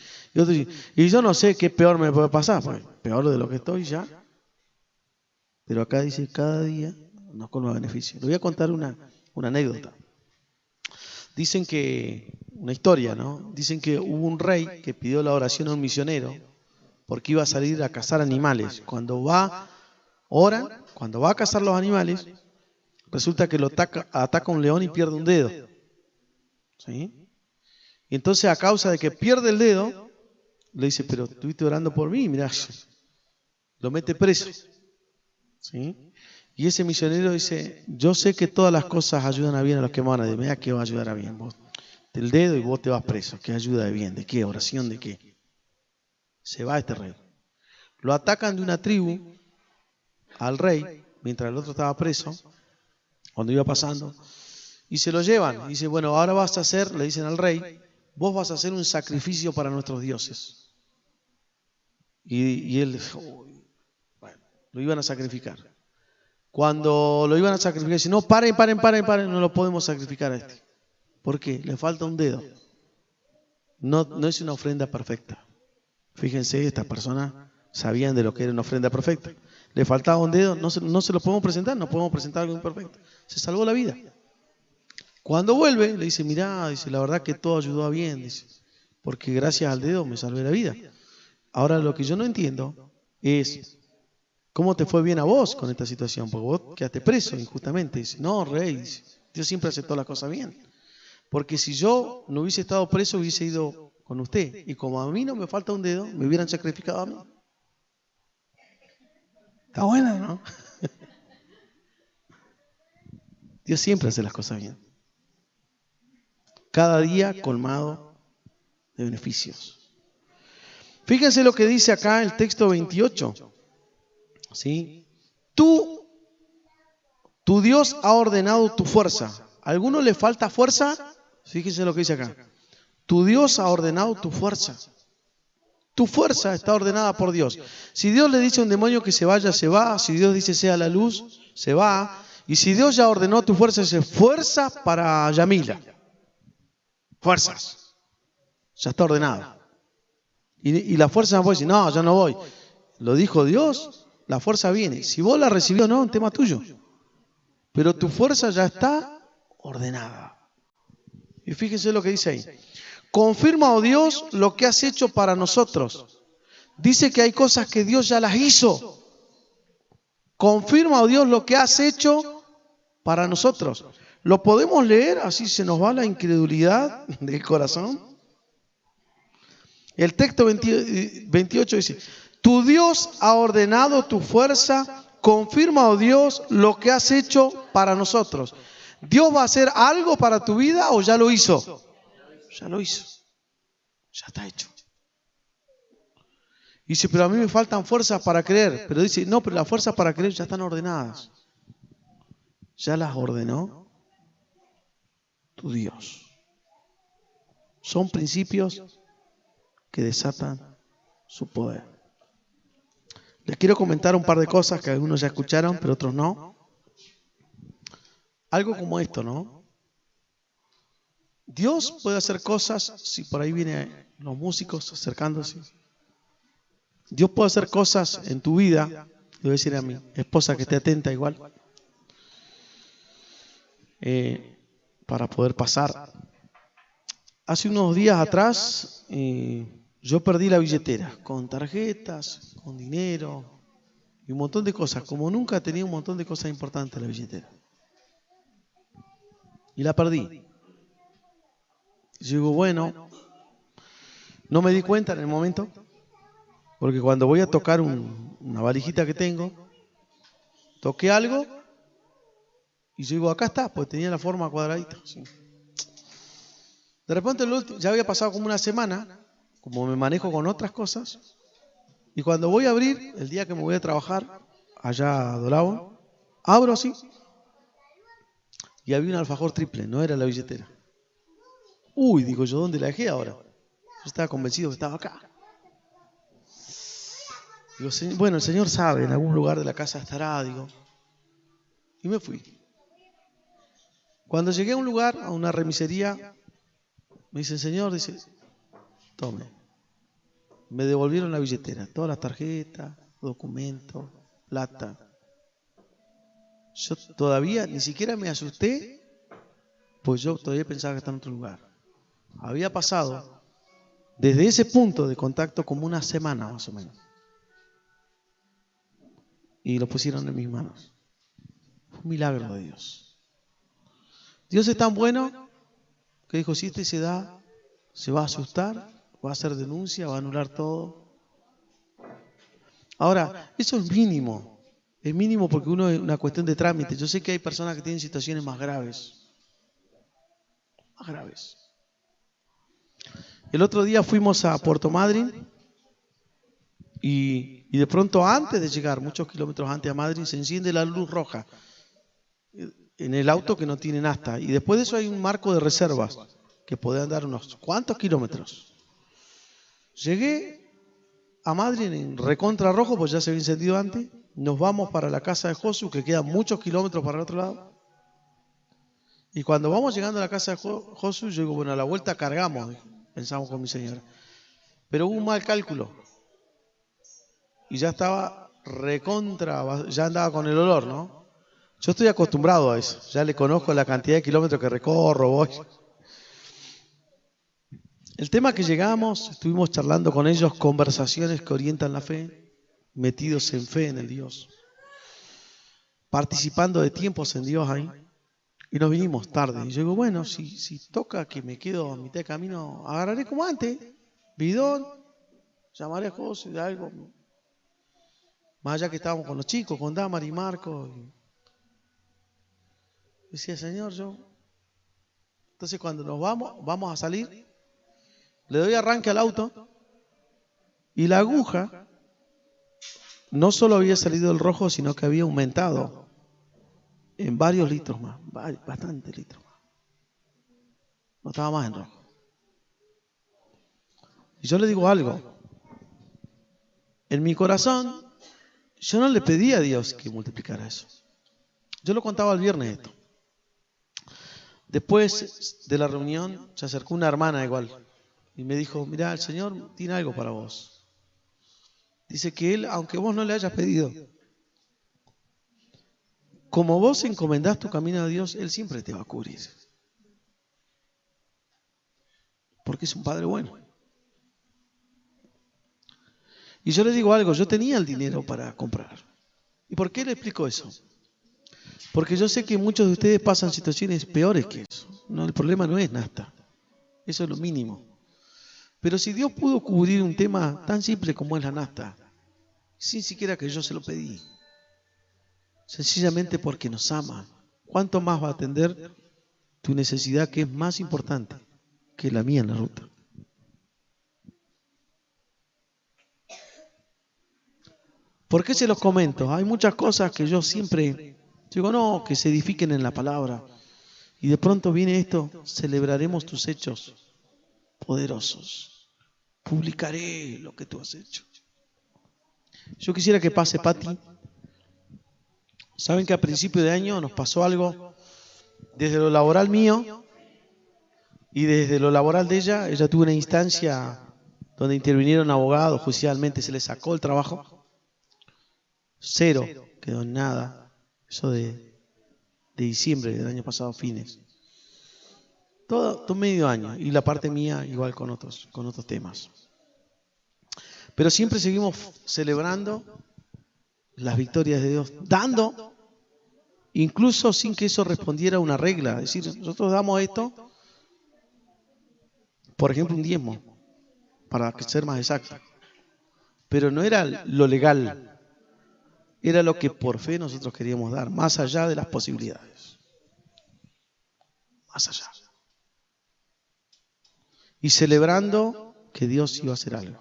Y yo no sé qué peor me puede pasar, pues, peor de lo que estoy ya. Pero acá dice cada día nos colma de beneficios. Le voy a contar una anécdota. Dicen que, una historia, ¿no? Dicen que hubo un rey que pidió la oración a un misionero porque iba a salir a cazar animales. Cuando va a cazar los animales, resulta que lo ataca un león y pierde un dedo. ¿Sí? Y entonces, a causa de que pierde el dedo, le dice, pero estuviste orando por mí, mirá, lo mete preso. ¿Sí? Y ese misionero dice, yo sé que todas las cosas ayudan a bien a los que van a Dios. Mira que va a ayudar a bien. Vos, el dedo y vos te vas preso. ¿Qué ayuda de bien? ¿De qué? ¿Oración de qué? Se va este rey. Lo atacan de una tribu al rey, mientras el otro estaba preso, cuando iba pasando, y se lo llevan. Y dice, bueno, ahora vas a hacer, le dicen al rey, vos vas a hacer un sacrificio para nuestros dioses. Y él, bueno, lo iban a sacrificar. Cuando lo iban a sacrificar, dice, no, paren, no lo podemos sacrificar a este. ¿Por qué? Le falta un dedo. No es una ofrenda perfecta. Fíjense, estas personas sabían de lo que era una ofrenda perfecta. Le faltaba un dedo, no se lo podemos presentar, no podemos presentar algo imperfecto. Se salvó la vida. Cuando vuelve, le dice, mirá, dice, la verdad que todo ayudó a bien, dice, porque gracias al dedo me salvé la vida. Ahora lo que yo no entiendo es cómo te fue bien a vos con esta situación, porque vos quedaste preso injustamente. Dice, no, rey, dice, Dios siempre aceptó las cosas bien. Porque si yo no hubiese estado preso, hubiese ido con usted. Y como a mí no me falta un dedo, me hubieran sacrificado a mí. Está buena, ¿no? Dios siempre hace las cosas bien. Cada día colmado de beneficios. Fíjense lo que dice acá el texto 28. ¿Sí? Tu Dios ha ordenado tu fuerza. ¿A alguno le falta fuerza? Fíjense lo que dice acá. Tu Dios ha ordenado tu fuerza. Tu fuerza está ordenada por Dios. Si Dios le dice a un demonio que se vaya, se va. Si Dios dice sea la luz, se va. Y si Dios ya ordenó tu fuerza, dice fuerza para Yamila. Fuerzas. Ya está ordenado. Y la fuerza no puede decir, no, yo no voy. Lo dijo Dios, la fuerza viene. Si vos la recibió o no, un tema tuyo. Pero tu fuerza ya está ordenada. Y fíjense lo que dice ahí. Confirma, oh Dios, lo que has hecho para nosotros. Dice que hay cosas que Dios ya las hizo. Confirma, oh Dios, lo que has hecho para nosotros. ¿Lo podemos leer? Así se nos va la incredulidad del corazón. El texto 28 dice, tu Dios ha ordenado tu fuerza. Confirma, oh Dios, lo que has hecho para nosotros. ¿Dios va a hacer algo para tu vida o ya lo hizo? Ya lo hizo. Ya está hecho. Dice, pero a mí me faltan fuerzas para creer. Pero dice, no, pero las fuerzas para creer ya están ordenadas. Ya las ordenó tu Dios. Son principios que desatan su poder. Les quiero comentar un par de cosas que algunos ya escucharon, pero otros no. Algo como esto, ¿no? Dios puede hacer cosas, si por ahí vienen los músicos acercándose. Dios puede hacer cosas en tu vida, le voy a decir a mi esposa que esté atenta igual, para poder pasar. Hace unos días atrás yo perdí la billetera, con tarjetas, con dinero y un montón de cosas. Como nunca tenía un montón de cosas importantes en la billetera. Y la perdí. Yo digo, bueno, no me di cuenta en el momento, porque cuando voy a tocar una valijita que tengo, toqué algo y yo digo, acá está, pues tenía la forma cuadradita. Sí. De repente ya había pasado como una semana, como me manejo con otras cosas, y cuando voy a abrir, el día que me voy a trabajar allá a Dolabo, abro así y había un alfajor triple, no era la billetera. Uy, digo yo, ¿dónde la dejé ahora? Yo estaba convencido que estaba acá. Digo, bueno, el Señor sabe, en algún lugar de la casa estará, digo. Y me fui. Cuando llegué a un lugar, a una remisería, me dice el Señor, dice, tome. Me devolvieron la billetera, todas las tarjetas, documentos, plata. Yo todavía, ni siquiera me asusté, pues yo todavía pensaba que estaba en otro lugar. Había pasado desde ese punto de contacto como una semana más o menos. Y lo pusieron en mis manos. Fue un milagro de Dios. Dios es tan bueno que dijo, si este se da, se va a asustar, va a hacer denuncia, va a anular todo. Ahora, eso es mínimo. Es mínimo porque uno es una cuestión de trámite. Yo sé que hay personas que tienen situaciones más graves. Más graves. El otro día fuimos a Puerto Madryn y de pronto antes de llegar, muchos kilómetros antes a Madryn, se enciende la luz roja en el auto que no tiene nafta. Y después de eso hay un marco de reservas que puede andar unos cuantos kilómetros. Llegué a Madryn en recontra rojo, pues ya se había encendido antes. Nos vamos para la casa de Josu, que queda muchos kilómetros para el otro lado. Y cuando vamos llegando a la casa de Josu, yo digo, bueno, a la vuelta cargamos, pensamos con mi señora. Pero hubo un mal cálculo. Y ya estaba recontra, ya andaba con el olor, ¿no? Yo estoy acostumbrado a eso. Ya le conozco la cantidad de kilómetros que recorro, voy. El tema que llegamos, estuvimos charlando con ellos, conversaciones que orientan la fe, metidos en fe en el Dios, participando de tiempos en Dios ahí, y nos vinimos tarde. Y yo digo, bueno, si toca que me quedo a mitad de camino, agarraré como antes, bidón, llamaré a José de algo, más allá que estábamos con los chicos, con Damar y Marco. Y decía, Señor, entonces cuando nos vamos a salir, le doy arranque al auto y la aguja no solo había salido del rojo, sino que había aumentado en varios litros más, bastantes litros más. No estaba más en rojo. Y yo le digo algo. En mi corazón, yo no le pedí a Dios que multiplicara eso. Yo lo contaba el viernes esto. Después de la reunión, se acercó una hermana igual y me dijo, mirá, el Señor tiene algo para vos. Dice que Él, aunque vos no le hayas pedido, como vos encomendás tu camino a Dios, Él siempre te va a cubrir. Porque es un Padre bueno. Y yo le digo algo, yo tenía el dinero para comprar. ¿Y por qué le explico eso? Porque yo sé que muchos de ustedes pasan situaciones peores que eso. No, el problema no es nafta. Eso es lo mínimo. Pero si Dios pudo cubrir un tema tan simple como es la nafta, sin siquiera que yo se lo pedí, sencillamente porque nos ama, ¿cuánto más va a atender tu necesidad que es más importante que la mía en la ruta? ¿Por qué se los comento? Hay muchas cosas que yo siempre digo, no, que se edifiquen en la palabra. Y de pronto viene esto, celebraremos tus hechos poderosos. Publicaré lo que tú has hecho. Yo quisiera que pase Pati. Saben que a principio de año nos pasó algo desde lo laboral mío y desde lo laboral de ella. Ella tuvo una instancia donde intervinieron abogados, judicialmente se le sacó el trabajo. Cero, quedó en nada. Eso de diciembre del año pasado, fines. Todo medio año. Y la parte mía igual con otros temas. Pero siempre seguimos celebrando las victorias de Dios, dando, incluso sin que eso respondiera a una regla. Es decir, nosotros damos esto, por ejemplo, un diezmo, para ser más exacto. Pero no era lo legal, era lo que por fe nosotros queríamos dar, más allá de las posibilidades. Más allá. Y celebrando que Dios iba a hacer algo.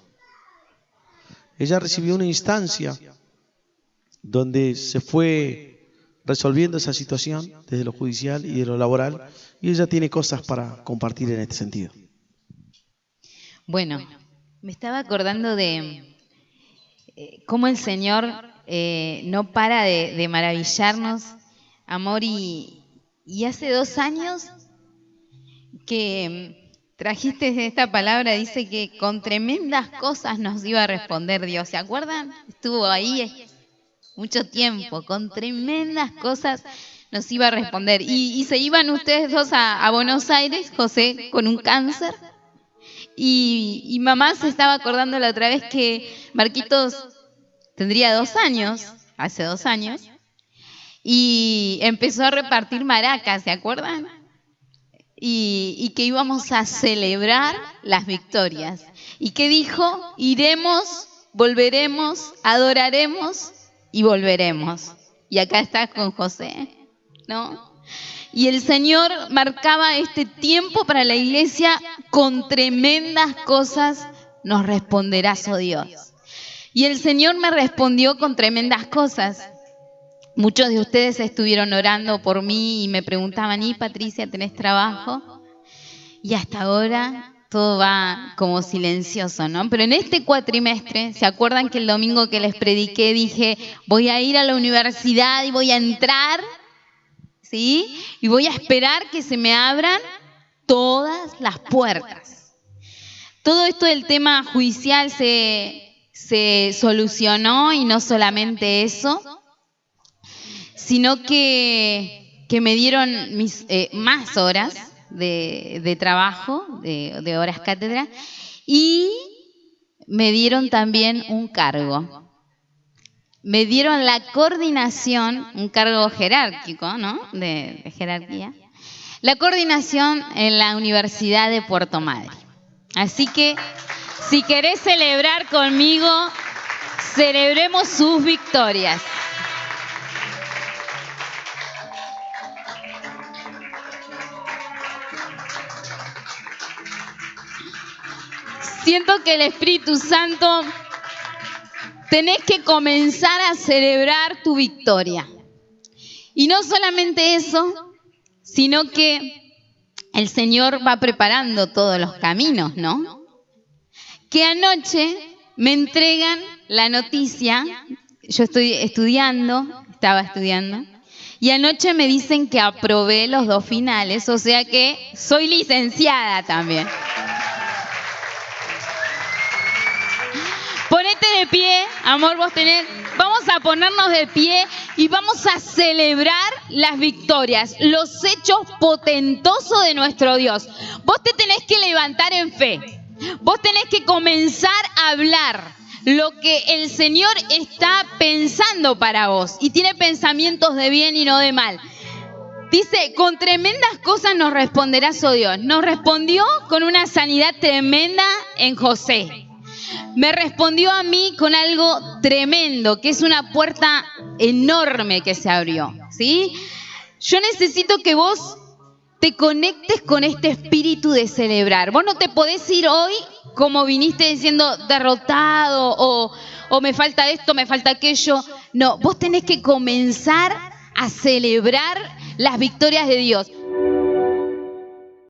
Ella recibió una instancia donde se fue resolviendo esa situación desde lo judicial y de lo laboral, y ella tiene cosas para compartir en este sentido. Bueno, me estaba acordando de cómo el Señor no para de maravillarnos, amor, y hace 2 años que trajiste esta palabra, dice que con tremendas cosas nos iba a responder Dios. ¿Se acuerdan? Estuvo ahí mucho tiempo, con tremendas cosas nos iba a responder. Y se iban ustedes dos a Buenos Aires, José con un cáncer, Y mamá se estaba acordando la otra vez que Marquitos tendría 2 años, hace 2 años, y empezó a repartir maracas, ¿se acuerdan? Y que íbamos a celebrar las victorias. ¿Y qué dijo? Iremos, volveremos, adoraremos y volveremos. Y acá está con José, ¿no? Y el Señor marcaba este tiempo para la iglesia con tremendas cosas nos responderás, oh Dios. Y el Señor me respondió con tremendas cosas. Muchos de ustedes estuvieron orando por mí y me preguntaban, ¿y Patricia, tenés trabajo? Y hasta ahora todo va como silencioso, ¿no? Pero en este cuatrimestre, ¿se acuerdan que el domingo que les prediqué dije, voy a ir a la universidad y voy a entrar, ¿sí? Y voy a esperar que se me abran todas las puertas. Todo esto del tema judicial se solucionó y no solamente eso, sino que me dieron más horas de trabajo, de horas cátedra, y me dieron también un cargo. Me dieron la coordinación, un cargo jerárquico, ¿no? De jerarquía, la coordinación en la Universidad de Puerto Madryn. Así que, si querés celebrar conmigo, celebremos sus victorias. Siento que el Espíritu Santo, tenés que comenzar a celebrar tu victoria. Y no solamente eso, sino que el Señor va preparando todos los caminos, ¿no? Que anoche me entregan la noticia, yo estaba estudiando, y anoche me dicen que aprobé los 2 finales, o sea que soy licenciada también. Ponete de pie, amor, vamos a ponernos de pie y vamos a celebrar las victorias, los hechos potentosos de nuestro Dios. Vos te tenés que levantar en fe, vos tenés que comenzar a hablar lo que el Señor está pensando para vos y tiene pensamientos de bien y no de mal. Dice, con tremendas cosas nos responderás, oh Dios. Nos respondió con una sanidad tremenda en José. Me respondió a mí con algo tremendo, que es una puerta enorme que se abrió, ¿sí? Yo necesito que vos te conectes con este espíritu de celebrar. Vos no te podés ir hoy como viniste diciendo derrotado o me falta esto, me falta aquello. No, vos tenés que comenzar a celebrar las victorias de Dios.